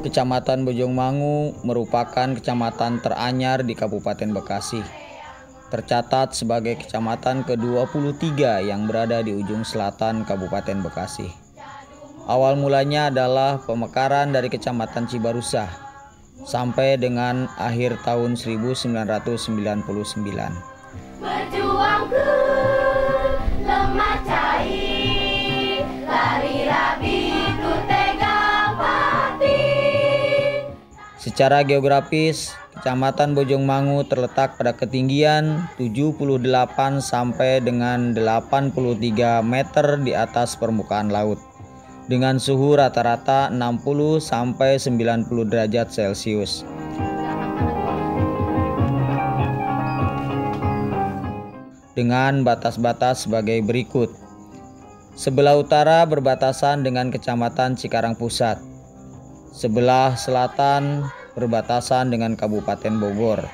Kecamatan Bojongmangu merupakan kecamatan teranyar di Kabupaten Bekasi. Tercatat sebagai kecamatan ke-23 yang berada di ujung selatan Kabupaten Bekasi. Awal mulanya adalah pemekaran dari Kecamatan Cibarusah sampai dengan akhir tahun 1999. Berjuang ke lemah cair, lari rabi ku tegang hati. Secara geografis, Kecamatan Bojongmangu terletak pada ketinggian 78 sampai dengan 83 meter di atas permukaan laut, dengan suhu rata-rata 60 sampai 90 derajat Celcius. Dengan batas-batas sebagai berikut. Sebelah utara berbatasan dengan Kecamatan Cikarang Pusat. Sebelah selatan berbatasan dengan Kabupaten Bogor.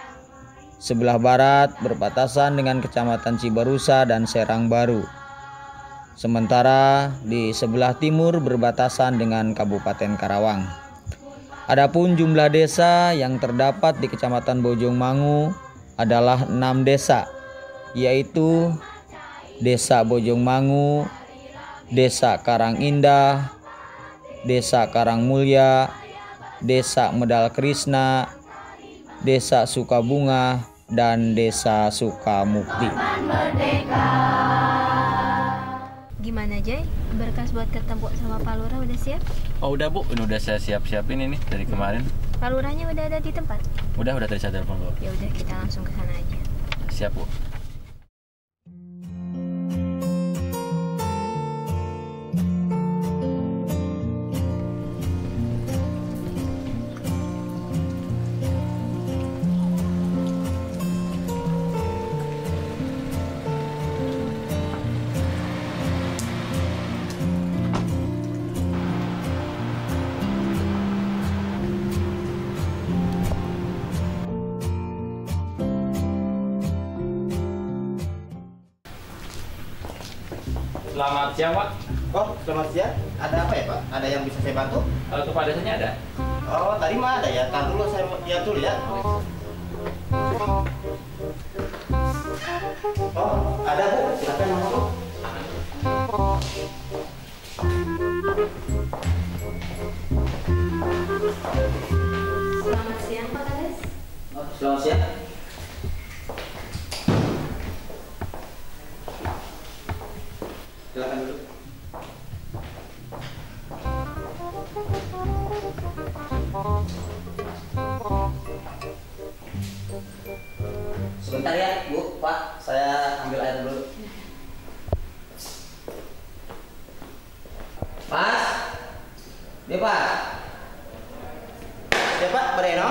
Sebelah barat berbatasan dengan Kecamatan Cibarusah dan Serang Baru. Sementara di sebelah timur berbatasan dengan Kabupaten Karawang. Adapun jumlah desa yang terdapat di Kecamatan Bojongmangu adalah 6 desa, yaitu Desa Bojongmangu, Desa Karangindah, Desa Karangmulya, Desa Medal Krisna, Desa Sukabunga, dan Desa Sukamukti. Gimana Jay? Berkas buat ketemu sama Pak Lurah udah siap? Oh udah Bu, ini udah saya siapin ini dari kemarin. Pak Lurahnya udah ada di tempat? Udah tadi saya telepon Bu. Ya udah kita langsung ke sana aja. Siap Bu. Selamat siang Pak. Oh, selamat siang. Ada apa ya Pak? Ada yang bisa saya bantu? Kepada saya ada. Oh, tadi mah ada ya. Tar dulu saya lihat dulu ya. Oh, ada Bu. Silakan masuk. Selamat siang Pak Kades. Oh, selamat siang. Silakan dulu. Sebentar ya, Bu, Pak. Saya ambil air dulu. Mas? Dia Pak? Dia Pak, Breno?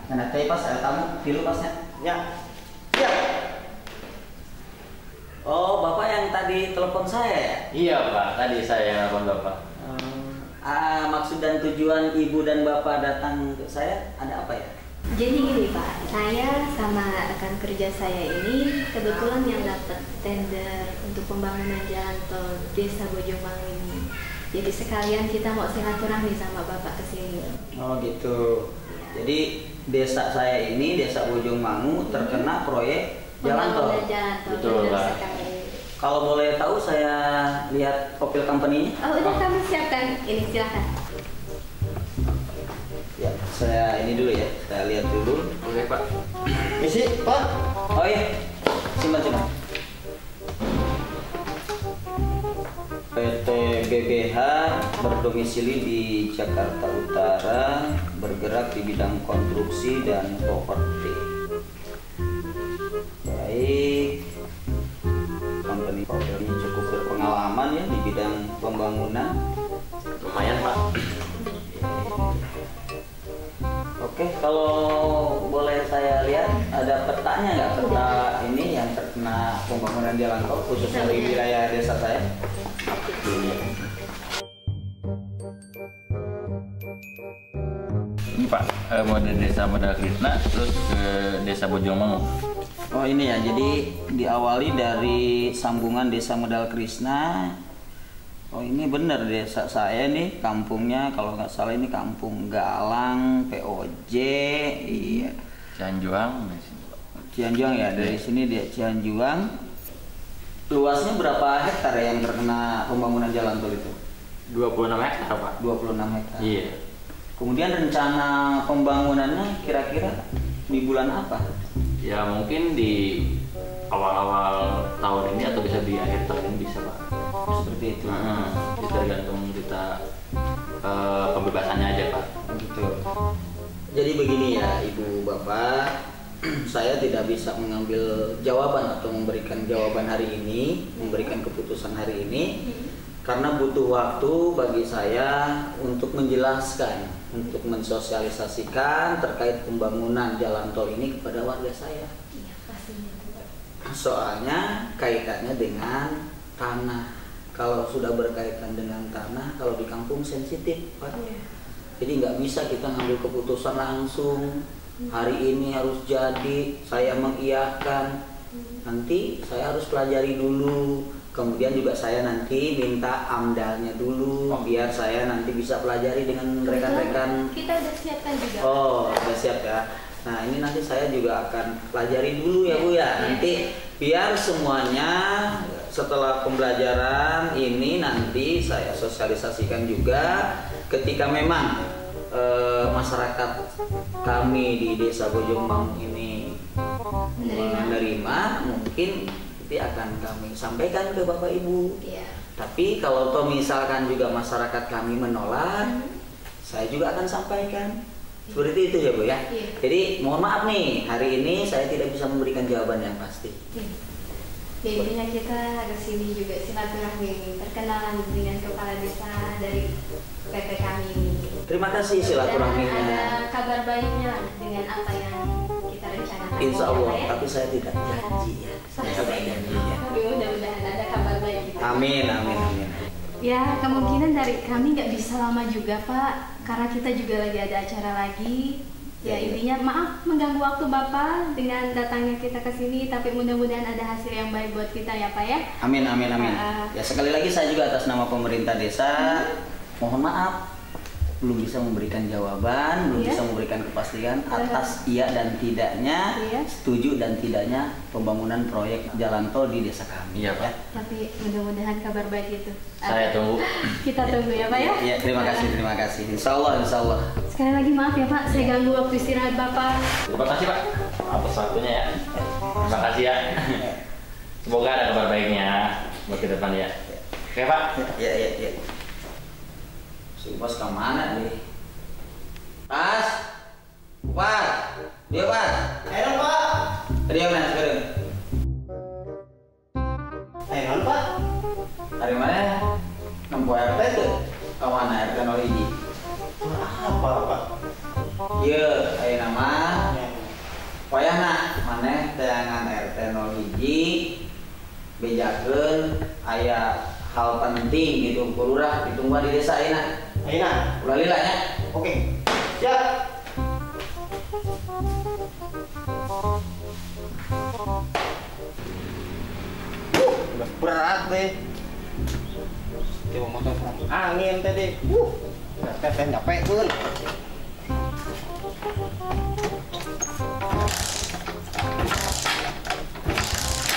Enak teh Pas, ada tamu. Dulu Pasnya. Ya. Siap. Oh, Bapak yang tadi telepon saya ya? Iya Pak, tadi saya telepon Bapak. Maksud dan tujuan Ibu dan Bapak datang ke saya ada apa ya? Jadi gini Pak, saya sama rekan kerja saya ini kebetulan yang dapat tender untuk pembangunan jalan tol Desa Bojongmangu ini. Jadi sekalian kita mau silaturahmi sama Bapak kesini. Oh gitu. Jadi desa saya ini, Desa Bojongmangu terkena proyek jalan tol. Pembangunan jalan tol. Betul, benar Pak. sekali. Kalau boleh tahu saya lihat profil company-nya. Oh udah kami siapkan, ini silakan. Ya, saya ini dulu ya. Saya lihat dulu. Oke Pak. Misi, Pak. Oh iya. Simpan. PT BBH berdomisili di Jakarta Utara, bergerak di bidang konstruksi dan properti. Baik. Company ini cukup berpengalaman ya di bidang pembangunan. Lumayan Pak. Oke, kalau boleh saya lihat ada petanya nggak, peta ini yang terkena pembangunan jalan tol khususnya di wilayah desa saya? Ini Pak, mode Desa Medal Krisna terus ke Desa Bojongmangu. Oh ini ya, jadi diawali dari sambungan Desa Medal Krisna. Oh ini benar desa saya nih, kampungnya kalau nggak salah ini Kampung Galang, POJ, iya. Cianjuang. Cianjuang ya, dari sini dia Cianjuang. Luasnya berapa hektar yang terkena pembangunan jalan tol itu? 26 hektar Pak. 26 hektar. Iya. Kemudian rencana pembangunannya kira-kira di bulan apa? Ya mungkin di awal-awal tahun ini atau bisa di akhir tahun ini bisa Pak. Seperti itu. Itu tergantung kita pembebasannya aja Pak. Gitu. Jadi begini ya Ibu Bapak, saya tidak bisa mengambil jawaban atau memberikan jawaban hari ini, memberikan keputusan hari ini, karena butuh waktu bagi saya untuk menjelaskan, untuk mensosialisasikan terkait pembangunan jalan tol ini kepada warga saya. Iya, pastinya. Soalnya kaitannya dengan tanah. Kalau sudah berkaitan dengan tanah, kalau di kampung sensitif, Pak. Iya. Jadi nggak bisa kita ngambil keputusan langsung. Hari ini harus jadi, saya mengiyakan. Nanti saya harus pelajari dulu. Kemudian juga saya nanti minta amdalnya dulu, biar saya nanti bisa pelajari dengan rekan-rekan. Kita udah siapkan juga. Oh, udah siap ya. Nah ini nanti saya juga akan pelajari dulu ya Bu ya. Nanti biar semuanya setelah pembelajaran ini nanti saya sosialisasikan juga ketika memang masyarakat kami di Desa Bojongmangu ini menerima, mungkin nanti akan kami sampaikan ke Bapak Ibu. Iya. Tapi kalau toh misalkan juga masyarakat kami menolak, saya juga akan sampaikan. Seperti itu ya Bu ya. Iya. Jadi mohon maaf nih, hari ini saya tidak bisa memberikan jawaban yang pasti. Iya. Ya, intinya kita ke sini juga silaturahmi, perkenalan dengan kepala desa dari PP kami ini. Terima kasih Dan silaturahminya. ada kabar baiknya dengan apa yang kita rencanakan. Insya Allah, Ya, Pak, ya? tapi saya tidak janji ya. Saya tidak janji ya. Tapi mudah-mudahan ada kabar baik gitu. Amin, amin, amin. Ya, kemungkinan dari kami nggak bisa lama juga Pak, karena kita juga lagi ada acara lagi. Ya, intinya maaf mengganggu waktu Bapak dengan datangnya kita ke sini, tapi mudah-mudahan ada hasil yang baik buat kita ya Pak ya. Amin, amin, amin. Ya sekali lagi saya juga atas nama pemerintah desa, mohon maaf belum bisa memberikan jawaban, belum Iya. bisa memberikan kepastian atas iya dan tidaknya, Iya. setuju dan tidaknya pembangunan proyek jalan tol di desa kami. Iya Pak. Tapi mudah-mudahan kabar baik itu. Saya tunggu. Kita tunggu ya Pak ya. Iya, terima kasih, terima kasih. Insya Allah, insya Allah. Sekali lagi maaf ya Pak, saya ganggu waktu istirahat Bapak. Terima kasih Pak atas waktunya ya. Terima kasih ya. Semoga ada kabar baiknya buat ke depan ya. Oke Pak. Ya, ya, ya. Si bos kemana nih? Pas, dia Pas. Ayo Pak. Dia mana sekarang? Ayo Pak. Dari mana? Nempo RT tuh? Kemana RT 01? Apa Pak? Iya, ayo nama. Payahna maneh tayangan RT 01 bejakeun aya hal penting gitu ku lurah ditunggu di desa ayeuna. Ayeuna. Ulah lila nya. Oke. Siap. Udah berat deh. Coba motor angin tadi. Teteh nyapekeun.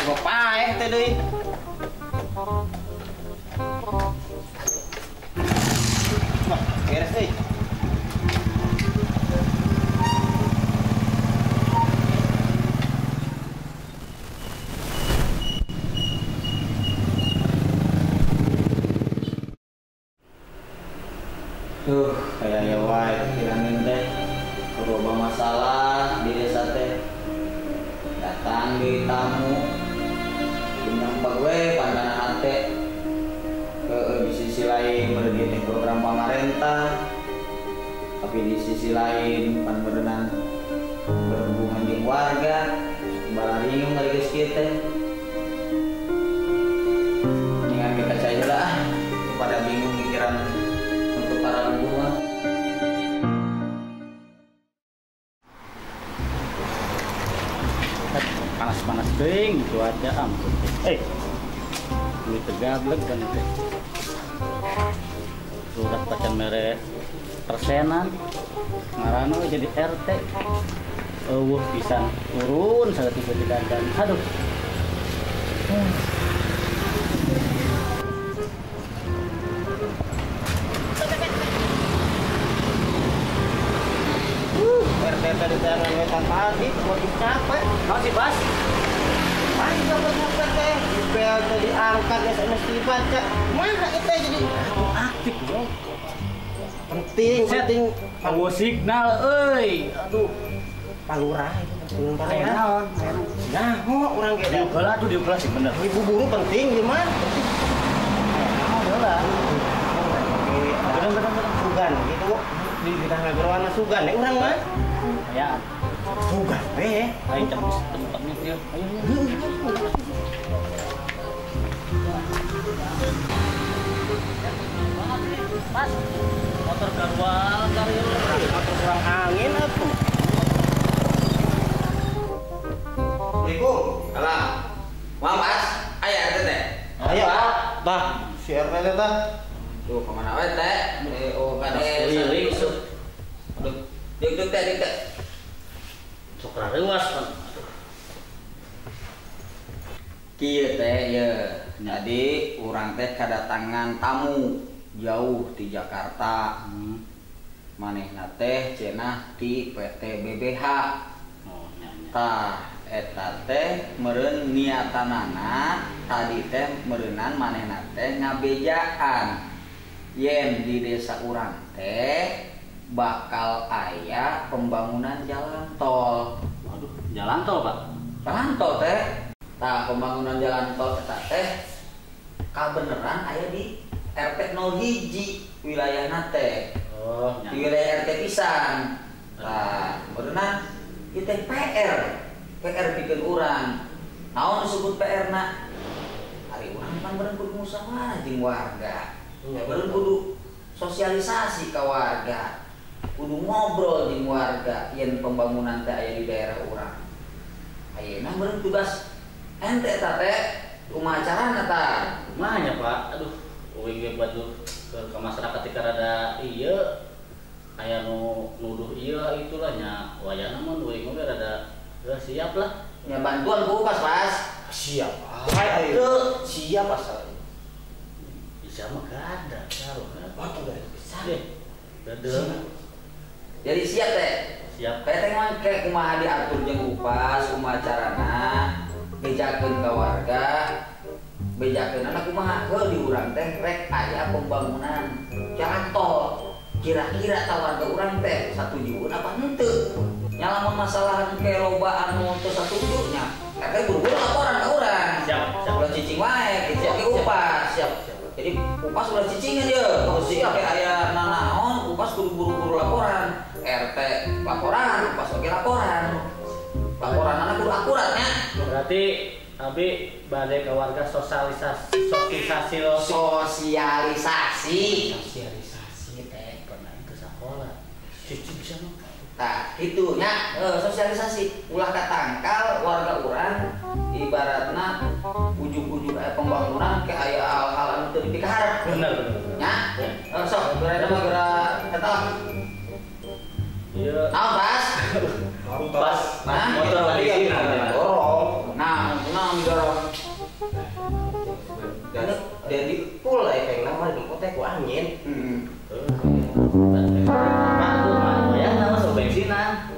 Coba paeh teh deui. Wah, beres deh. Kayak wae pikiran teh loba masalah di desa teh. Datang di tamu undang pegawai pandangan teh di sisi lain meredit program pemerintah, tapi di sisi lain pan berenang berhubungan dengan warga balaringung dari geus kieu teh. Dengan kita cai lah pada bingung pikiran untuk para hubungan. Panas-panas ding cuaca ampun. Ini tegablek kan teh. Surat pacan mere persenan. Ngarana jadi RT. Pisan turun saat itu di dandan. Aduh. RT tadi jangan wetan pagi, mau capek. Mau sih, Bas? Ayo dapat teh. Bel tadi angkat SMS dibaca. Mana kita jadi Aktif bro. penting. Awo signal, euy. Aduh. Palurah itu penting Ayo palurah. naon? Nah, orang Di gede. ukeula tuh di ukeula sih bener. Ibu buru penting gimana? Udah. Bener-bener sugan gitu. Di kita berwarna sugan ya orang mah. Ya, Sugan we. ayo tempatnya dia. Ayo. Mas, motor garwal karyo. Motor kurang angin atuh. Assalamualaikum. Salam. Mau Mas? Aya teh. Ayo, tah, si RT teh tah. Tuh kemana wae teh? Kade Keliling. Aduh, dek teh. Sok rareuwas kan. Kieu teh ya. Jadi urang teh kedatangan tamu jauh di Jakarta. Manehna teh cenah di PT BBH. Oh, nyanyi. Tah eta teh meureun niatanana tadi teh meureunan manehna teh ngabejaan yen di desa urang teh bakal aya pembangunan jalan tol. Waduh, jalan tol, Pak. Jalan tol teh. Tah pembangunan jalan tol eta teh kabeneran aya di RT 01 wilayahna teh. Oh, Di wilayah RT pisan. Tah meureunna ieu teh PR bikin urang. Naon disebut PR na? Ari urang kan beureun kudu musyawarah jeung warga. Ya beureun kudu sosialisasi ka warga. Kudu ngobrol jeung warga yen pembangunan teh aya di daerah urang. Ayeuna beureun tugas ente eta teh kumaha carana tah? Kumanya, Pak? Aduh, uing ge batu ke masyarakat teh rada ieu aya nu nuduh ieu itulah nya wayana mun uing ge rada siap lah. Ya bantuan ku pas pas. Siap. Ayo. Siap asal. Bisa mah gak ada, taruh kan. Waktu gak bisa. Deh. Dadeng. Jadi siap teh. Siap. Kayak teh mah kayak kumaha diatur jeung upas, kumaha carana bejakeun ka warga. Bejakeun anak kumaha heuh di urang teh rek aya pembangunan jalan tol. Kira-kira ta warga urang teh satujuan apa henteu? Nya lamun masalah ke loba anu teu satuju nya, eta buru-buru laporan ka urang. Siap. Ulah cicing wae, gitu oke upas. Siap. Jadi upas udah cicingin dia. Terus siap kayak aya nanaon, upas kudu buru-buru laporan. RT laporan, upas oke laporan. Laporan anak kudu akuratnya. Berarti abi bade ke warga sosialisasi teh pernah itu sekolah. Cici bisa mah. Nah, itunya sosialisasi ulah katangkal warga urang ibaratna ujug-ujug aya pembangunan ke aya hal-hal anu teu dipikar. Bener. Nya, sok geura mah geura eta. Iya. Naon pas? Pas. Nah, Motor lagi sih. dorong. Nah, dorong. Jadi full lah kayak Nama di kota ku angin. Ya nama so bensinan.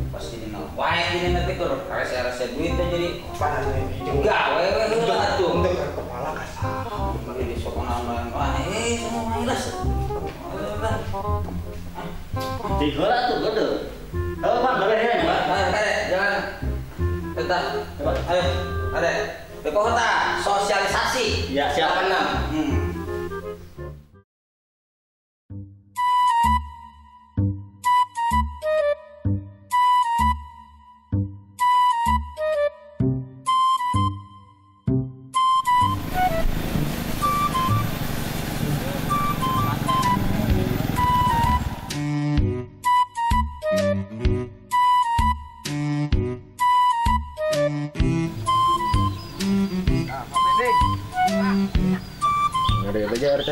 Pas ini nang wae ini nanti kur rese duit teh jadi Padahal juga we atuh. Untuk kepala kasar. Mari di sokonan wah semua ilas. Digola tuh gede. Oh, Pak, beres ya, Pak. Jangan. Bentar. Ayo, ada. Kota sosialisasi. Ya, siap. 86.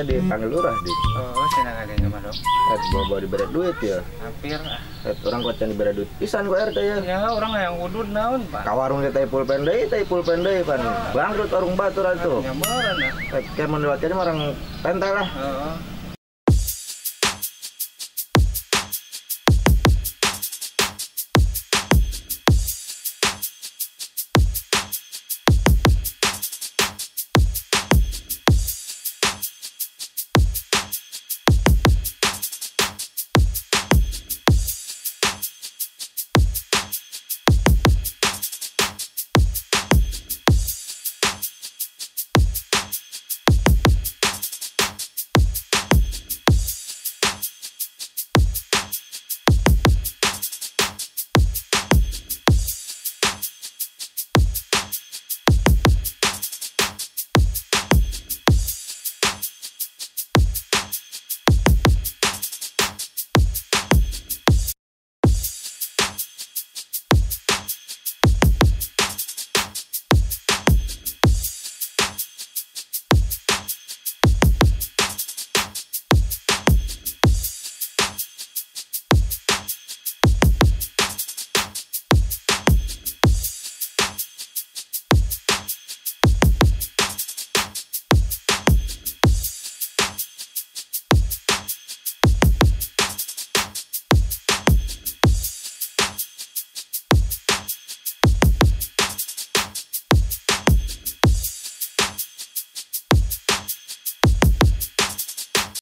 tadi panggil lurah di. Oh, senang ada yang mana dong? Bawa diberi duit ya. Hampir. Orang kocan diberi duit. Pisan ku RT ya. Ya orang yang udut naon, Pak. Ka warung teh pulpen deui pan. Bangkrut warung batur atuh. Nyamuran ya. Kayak menurut orang pentai lah. Heeh.